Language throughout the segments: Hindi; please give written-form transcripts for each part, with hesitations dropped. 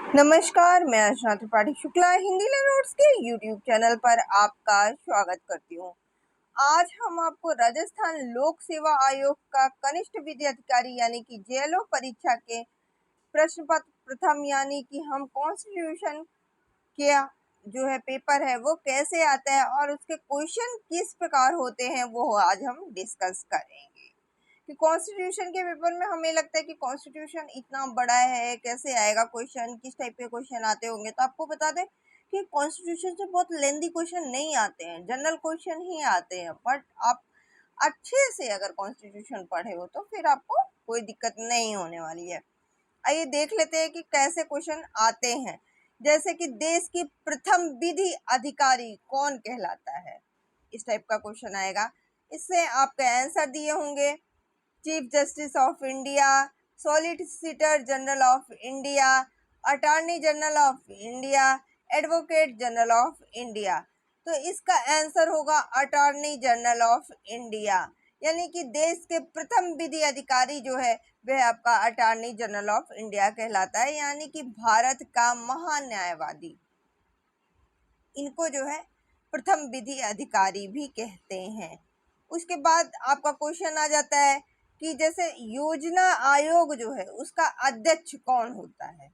नमस्कार, मैं अर्चना त्रिपाठी शुक्ला हिंदी नोट्स के यूट्यूब चैनल पर आपका स्वागत करती हूँ। आज हम आपको राजस्थान लोक सेवा आयोग का कनिष्ठ विधि अधिकारी यानी कि जेएलओ परीक्षा के प्रश्न पत्र प्रथम यानी कि हम कॉन्स्टिट्यूशन के जो है पेपर है वो कैसे आता है और उसके क्वेश्चन किस प्रकार होते हैं वो आज हम डिस्कस करेंगे। कि कॉन्स्टिट्यूशन के पेपर में हमें लगता है कि कॉन्स्टिट्यूशन इतना बड़ा है, कैसे आएगा क्वेश्चन, किस टाइप के क्वेश्चन आते होंगे। तो आपको बता दें कि कॉन्स्टिट्यूशन से बहुत लेंदी क्वेश्चन नहीं आते हैं, जनरल क्वेश्चन ही आते हैं। बट आप अच्छे से अगर कॉन्स्टिट्यूशन पढ़े हो तो फिर आपको कोई दिक्कत नहीं होने वाली है। आइए देख लेते हैं कि कैसे क्वेश्चन आते हैं। जैसे कि देश की प्रथम विधि अधिकारी कौन कहलाता है, इस टाइप का क्वेश्चन आएगा। इससे आपके आंसर दिए होंगे chief justice of India, solicitor general of India, attorney general of India, advocate general of India. तो इसका आंसर होगा अटॉर्नी जनरल ऑफ इंडिया, यानी कि देश के प्रथम विधि अधिकारी जो है वह आपका अटॉर्नी जनरल ऑफ इंडिया कहलाता है, यानी कि भारत का महान्यायवादी। इनको जो है प्रथम विधि अधिकारी भी कहते हैं। उसके बाद आपका क्वेश्चन आ जाता है कि जैसे योजना आयोग जो है उसका अध्यक्ष कौन होता है,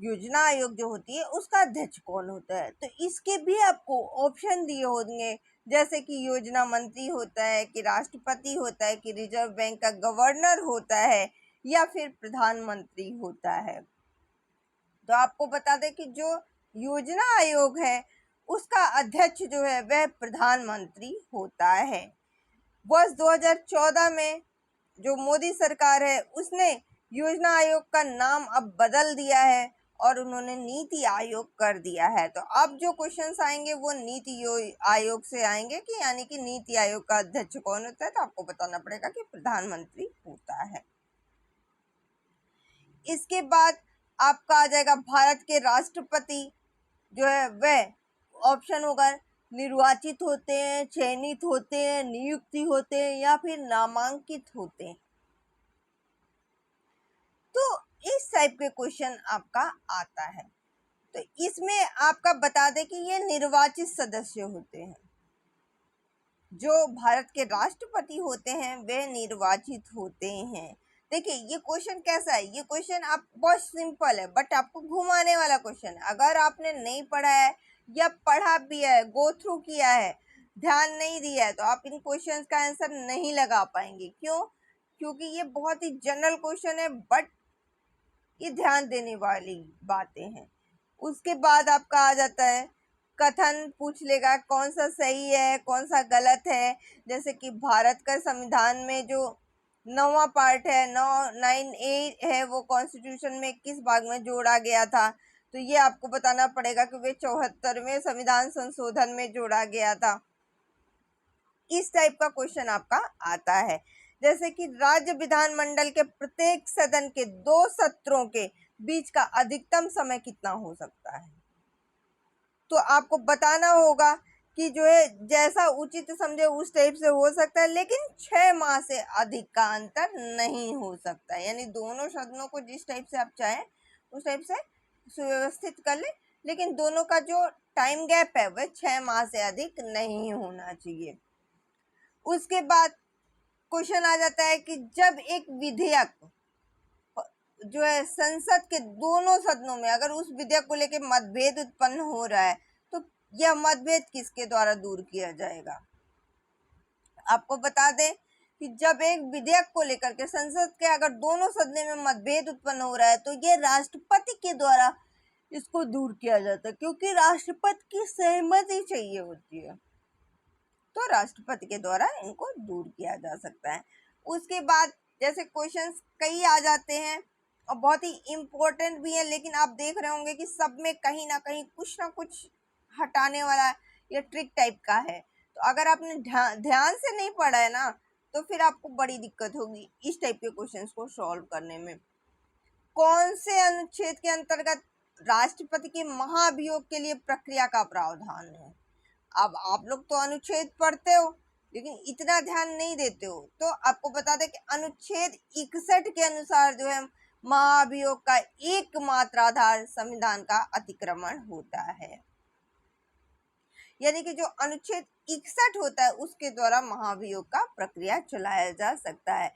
योजना आयोग जो होती है उसका अध्यक्ष कौन होता है। तो इसके भी आपको ऑप्शन दिए होंगे, जैसे कि योजना मंत्री होता है, कि राष्ट्रपति होता है, कि रिजर्व बैंक का गवर्नर होता है, या फिर प्रधानमंत्री होता है। तो आपको बता दें कि जो योजना आयोग है उसका अध्यक्ष जो है वह प्रधानमंत्री होता है। वर्ष 2014 में जो मोदी सरकार है उसने योजना आयोग का नाम अब बदल दिया है और उन्होंने नीति आयोग कर दिया है। तो अब जो क्वेश्चंस आएंगे वो नीति आयोग से आएंगे, कि यानी कि नीति आयोग का अध्यक्ष कौन होता है। तो आपको बताना पड़ेगा कि प्रधानमंत्री होता है। इसके बाद आपका आ जाएगा भारत के राष्ट्रपति जो है वह ऑप्शन होगा निर्वाचित होते हैं, चयनित होते हैं, नियुक्ति होते हैं, या फिर नामांकित होते हैं। तो इस टाइप के क्वेश्चन आपका आता है। तो इसमें आपका बता दें कि ये निर्वाचित सदस्य होते हैं। जो भारत के राष्ट्रपति होते हैं वे निर्वाचित होते हैं। देखिए ये क्वेश्चन कैसा है, ये क्वेश्चन आप बहुत सिंपल है बट आपको घुमाने वाला क्वेश्चन है। अगर आपने नहीं पढ़ा है या पढ़ा भी है, गो थ्रू किया है, ध्यान नहीं दिया है, तो आप इन क्वेश्चंस का आंसर नहीं लगा पाएंगे। क्यों? क्योंकि ये बहुत ही जनरल क्वेश्चन है बट ये ध्यान देने वाली बातें हैं। उसके बाद आपका आ जाता है कथन, पूछ लेगा कौन सा सही है कौन सा गलत है। जैसे कि भारत का संविधान में जो 9वां पार्ट है, 9A है, वो कॉन्स्टिट्यूशन में किस भाग में जोड़ा गया था। तो ये आपको बताना पड़ेगा कि वे 74वें संविधान संशोधन में जोड़ा गया था। इस टाइप का क्वेश्चन आपका आता है। जैसे कि राज्य विधानमंडल के प्रत्येक सदन के 2 सत्रों के बीच का अधिकतम समय कितना हो सकता है। तो आपको बताना होगा कि जो है जैसा उचित समझे उस टाइप से हो सकता है, लेकिन 6 माह से अधिक का अंतर नहीं हो सकता। यानी दोनों सदनों को जिस टाइप से आप चाहें उस टाइप से सुव्यवस्थित कर ले, लेकिन दोनों का जो टाइम गैप है वह 6 माह से अधिक नहीं होना चाहिए। उसके बाद क्वेश्चन आ जाता है कि जब एक विधेयक जो है संसद के दोनों सदनों में अगर उस विधेयक को लेकर मतभेद उत्पन्न हो रहा है तो यह मतभेद किसके द्वारा दूर किया जाएगा। आपको बता दें कि जब एक विधेयक को लेकर के संसद के अगर दोनों सदनों में मतभेद उत्पन्न हो रहा है तो ये राष्ट्रपति के द्वारा इसको दूर किया जाता है, क्योंकि राष्ट्रपति की सहमति चाहिए होती है। तो राष्ट्रपति के द्वारा इनको दूर किया जा सकता है। उसके बाद जैसे क्वेश्चंस कई आ जाते हैं और बहुत ही इम्पोर्टेंट भी है, लेकिन आप देख रहे होंगे कि सब में कहीं ना कहीं कुछ ना कुछ हटाने वाला या ट्रिक टाइप का है। तो अगर आपने ध्यान से नहीं पढ़ा है ना तो फिर आपको बड़ी दिक्कत होगी इस टाइप के क्वेश्चंस को सॉल्व करने में। कौन से अनुच्छेद के अंतर्गत राष्ट्रपति के महाभियोग के लिए प्रक्रिया का प्रावधान है। अब आप लोग तो अनुच्छेद पढ़ते हो लेकिन इतना ध्यान नहीं देते हो। तो आपको बता दें कि अनुच्छेद 61 के अनुसार जो है महाभियोग का एकमात्र आधार संविधान का अतिक्रमण होता है। यानी कि जो अनुच्छेद 61 होता है उसके द्वारा महाभियोग का प्रक्रिया चलाया जा सकता है।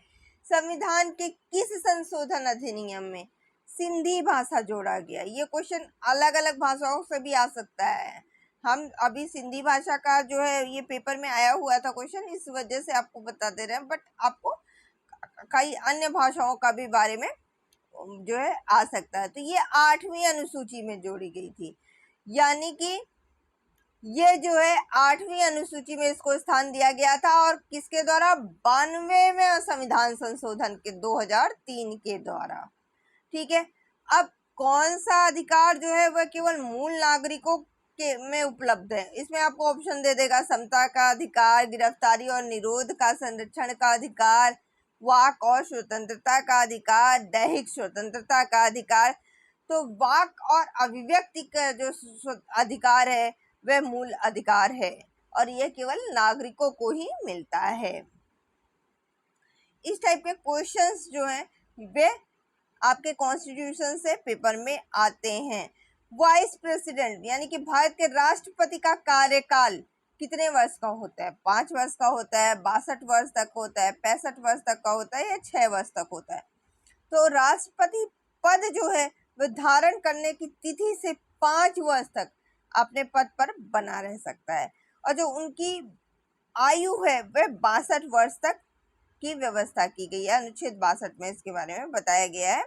संविधान के किस संशोधन अधिनियम में सिंधी भाषा जोड़ा गया? ये क्वेश्चन अलग अलग भाषाओं से भी आ सकता है। हम अभी सिंधी भाषा का जो है ये पेपर में आया हुआ था क्वेश्चन, इस वजह से आपको बता दे रहे हैं, बट आपको कई अन्य भाषाओं का भी बारे में जो है आ सकता है। तो ये 8वीं अनुसूची में जोड़ी गई थी, यानी कि ये जो है 8वीं अनुसूची में इसको स्थान दिया गया था। और किसके द्वारा? 92वें संविधान संशोधन के 2003 के द्वारा। ठीक है। अब कौन सा अधिकार जो है वह केवल मूल नागरिकों के में उपलब्ध है? इसमें आपको ऑप्शन दे देगा समता का अधिकार, गिरफ्तारी और निरोध का संरक्षण का अधिकार, वाक और स्वतंत्रता का अधिकार, दैहिक स्वतंत्रता का अधिकार। तो वाक और अभिव्यक्ति का जो अधिकार है वह मूल अधिकार है और यह केवल नागरिकों को ही मिलता है। इस टाइप के क्वेश्चंस जो हैं वे आपके कॉन्स्टिट्यूशन से पेपर में आते हैं। वाइस प्रेसिडेंट यानी कि भारत के राष्ट्रपति का कार्यकाल कितने वर्ष का होता है? 5 वर्ष का होता है, 62 वर्ष तक होता है, 65 वर्ष तक का होता है या 6 वर्ष तक होता है? तो राष्ट्रपति पद जो है वह धारण करने की तिथि से 5 वर्ष तक अपने पद पर बना रह सकता है और जो उनकी आयु है वह 62 वर्ष तक की व्यवस्था की गई है। अनुच्छेद 62 में इसके बारे में बताया गया है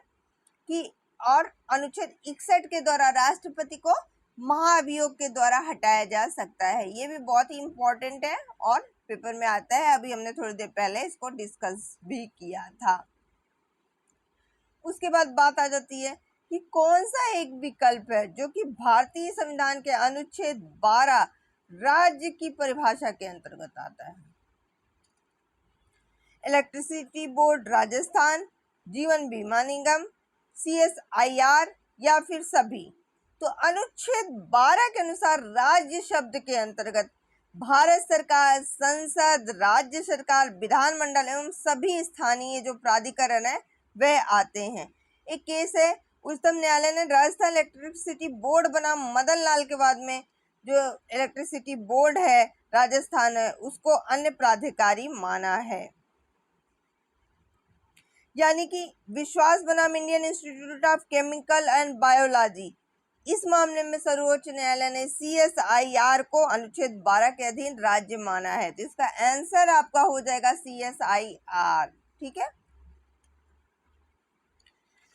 कि और अनुच्छेद 61 के द्वारा राष्ट्रपति को महाभियोग के द्वारा हटाया जा सकता है। ये भी बहुत ही इंपॉर्टेंट है और पेपर में आता है। अभी हमने थोड़ी देर पहले इसको डिस्कस भी किया था। उसके बाद बात आ जाती है कि कौन सा एक विकल्प है जो कि भारतीय संविधान के अनुच्छेद 12 राज्य की परिभाषा के अंतर्गत आता है। इलेक्ट्रिसिटी बोर्ड राजस्थान, जीवन बीमा निगम, CSIR या फिर सभी। तो अनुच्छेद 12 के अनुसार राज्य शब्द के अंतर्गत भारत सरकार, संसद, राज्य सरकार, विधानमंडल एवं सभी स्थानीय जो प्राधिकरण है वह आते हैं। एक केस है, उच्चतम न्यायालय ने राजस्थान इलेक्ट्रिसिटी बोर्ड बना मदन लाल के बाद में जो इलेक्ट्रिसिटी बोर्ड है राजस्थान है उसको अन्य प्राधिकारी माना है। यानी कि विश्वास बनाम Indian institute of chemical and biology, इस मामले में सर्वोच्च न्यायालय ने CSIR को अनुच्छेद 12 के अधीन राज्य माना है। तो इसका आंसर आपका हो जाएगा CSIR। ठीक है।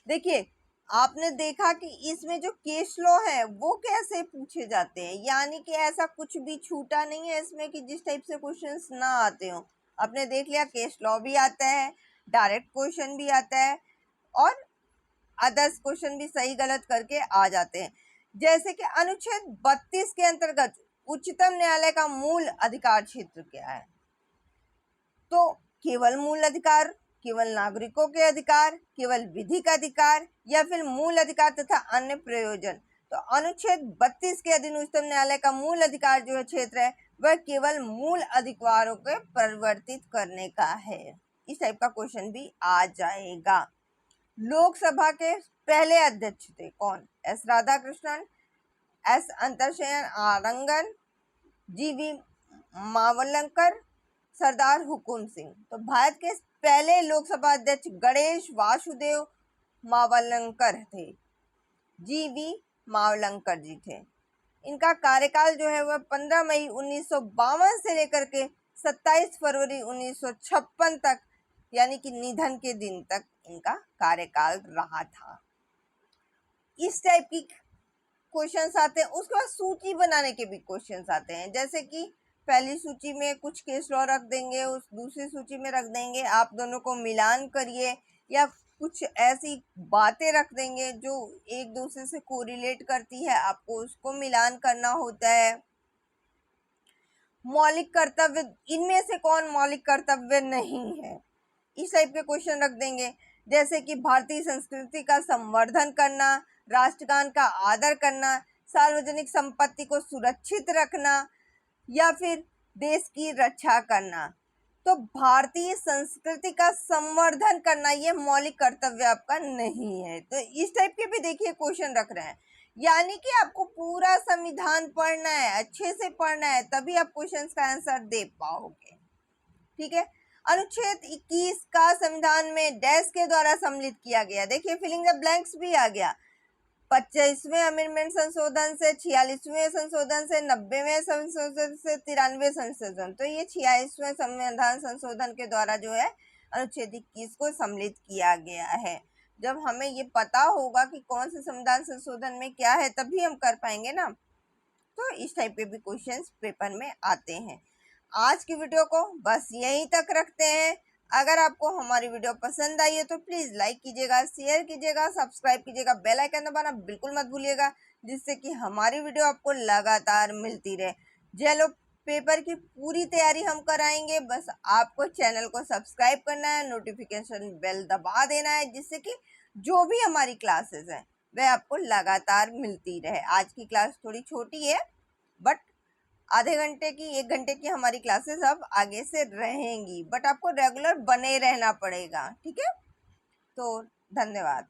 देखिए, आपने देखा कि इसमें जो केस लॉ है वो कैसे पूछे जाते हैं, यानी कि ऐसा कुछ भी छूटा नहीं है इसमें कि जिस टाइप से क्वेश्चंस ना आते हो। आपने देख लिया, केस लॉ भी आता है, डायरेक्ट क्वेश्चन भी आता है और अदर्स क्वेश्चन भी सही गलत करके आ जाते हैं। जैसे कि अनुच्छेद 32 के अंतर्गत उच्चतम न्यायालय का मूल अधिकार क्षेत्र क्या है? तो केवल मूल अधिकार, केवल नागरिकों के अधिकार, केवल विधिक अधिकार या फिर मूल अधिकार तथा अन्य प्रयोजन। तो अनुच्छेद 32 के अधीन उच्चतम न्यायालय का मूल अधिकार जो है क्षेत्र है वह केवल मूल अधिकारों को परिवर्तित करने का है। इस टाइप का क्वेश्चन भी आ जाएगा। लोकसभा के पहले अध्यक्ष थे कौन? S Radhakrishnan, S अंतरशयन आरंगन, GV Mavalankar, सरदार हुकुम सिंह। तो भारत के पहले लोकसभा अध्यक्ष गणेश वासुदेव मावलंकर थे, GV मावलंकर जी थे। इनका कार्यकाल जो है वह 15 मई 1952 से लेकर के 27 फरवरी 1956 तक, यानी कि निधन के दिन तक इनका कार्यकाल रहा था। इस टाइप की क्वेश्चंस आते हैं। उसके बाद सूची बनाने के भी क्वेश्चंस आते हैं, जैसे कि पहली सूची में कुछ केस लॉ रख देंगे, उस दूसरी सूची में रख देंगे, आप दोनों को मिलान करिए, या कुछ ऐसी बातें रख देंगे जो एक दूसरे से कोरिलेट करती है, आपको उसको मिलान करना होता है। मौलिक कर्तव्य, इनमें से कौन मौलिक कर्तव्य नहीं है, इस टाइप के क्वेश्चन रख देंगे। जैसे कि भारतीय संस्कृति का संवर्धन करना, राष्ट्रगान का आदर करना, सार्वजनिक संपत्ति को सुरक्षित रखना या फिर देश की रक्षा करना। तो भारतीय संस्कृति का संवर्धन करना ये मौलिक कर्तव्य आपका नहीं है। तो इस टाइप के भी देखिए क्वेश्चन रख रहे हैं, यानी कि आपको पूरा संविधान पढ़ना है, अच्छे से पढ़ना है, तभी आप क्वेश्चंस का आंसर दे पाओगे। ठीक है, अनुच्छेद 21 का संविधान में डैश के द्वारा सम्मिलित किया गया। देखिए फिलिंग द ब्लैंक्स भी आ गया। 25वें अमेंडमेंट संशोधन से, 46वें संशोधन से, 90वें संशोधन से, 93वें संशोधन। तो ये 46वें संविधान संशोधन के द्वारा जो है अनुच्छेद 21 को सम्मिलित किया गया है। जब हमें ये पता होगा कि कौन से संविधान संशोधन में क्या है, तभी हम कर पाएंगे ना। तो इस टाइप के भी क्वेश्चंस पेपर में आते हैं। आज की वीडियो को बस यहीं तक रखते हैं। अगर आपको हमारी वीडियो पसंद आई है तो प्लीज़ लाइक कीजिएगा, शेयर कीजिएगा, सब्सक्राइब कीजिएगा, बेल आइकन दबाना बिल्कुल मत भूलिएगा, जिससे कि हमारी वीडियो आपको लगातार मिलती रहे। जेलो पेपर की पूरी तैयारी हम कराएंगे, बस आपको चैनल को सब्सक्राइब करना है, नोटिफिकेशन बेल दबा देना है, जिससे कि जो भी हमारी क्लासेस हैं वह आपको लगातार मिलती रहे। आज की क्लास थोड़ी छोटी है, बट आधे घंटे की, 1 घंटे की हमारी क्लासेस अब आगे से रहेंगी, बट आपको रेगुलर बने रहना पड़ेगा। ठीक है, तो धन्यवाद।